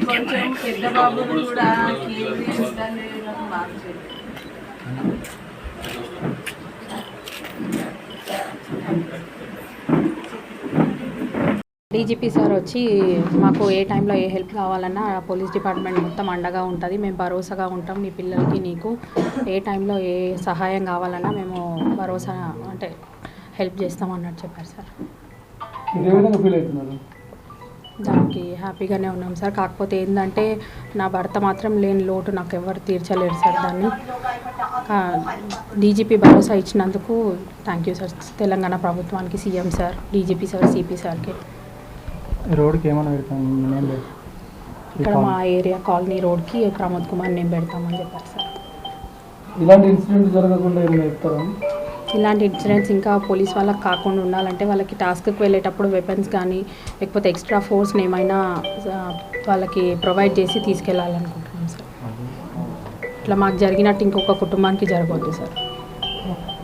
కొంచెం పెద్ద బాబును కూడా మార్చేది. డీజీపీ సార్ వచ్చి మాకు ఏ టైంలో ఏ హెల్ప్ కావాలన్నా పోలీస్ డిపార్ట్మెంట్ మొత్తం అండగా ఉంటుంది, మేము భరోసాగా ఉంటాం, మీ పిల్లలకి నీకు ఏ టైంలో ఏ సహాయం కావాలన్నా మేము భరోసా అంటే హెల్ప్ చేస్తాం అన్నట్టు చెప్పారు సార్. దానికి హ్యాపీగానే ఉన్నాం సార్. కాకపోతే ఏంటంటే నా భర్త మాత్రం లేని లోటు నాకు ఎవరు తీర్చలేరు సార్. దాన్ని డీజీపీ భరోసా ఇచ్చినందుకు థ్యాంక్ యూ సార్. తెలంగాణ ప్రభుత్వానికి, CM sir, DGP sir, CP సార్కి. రోడ్కి ఏమైనా పెడతాం, ఇక్కడ మా ఏరియా కాలనీ రోడ్కి ప్రమోద్ కుమార్ నేమ్ పెడతామని చెప్పారు సార్. ఇలాంటి ఇన్సిడెంట్ జరగకుండా ఏమైనా చెప్తారా? ఇలాంటి ఇన్సిడెంట్స్ ఇంకా పోలీస్ వాళ్ళకి కాకుండా ఉండాలంటే వాళ్ళకి టాస్క్కి వెళ్ళేటప్పుడు వెపన్స్ కానీ లేకపోతే ఎక్స్ట్రా ఫోర్స్ని ఏమైనా వాళ్ళకి ప్రొవైడ్ చేసి తీసుకెళ్ళాలనుకుంటున్నాం సార్. ఇట్లా మాకు జరిగినట్టు ఇంకొక కుటుంబానికి జరగవద్దు సార్.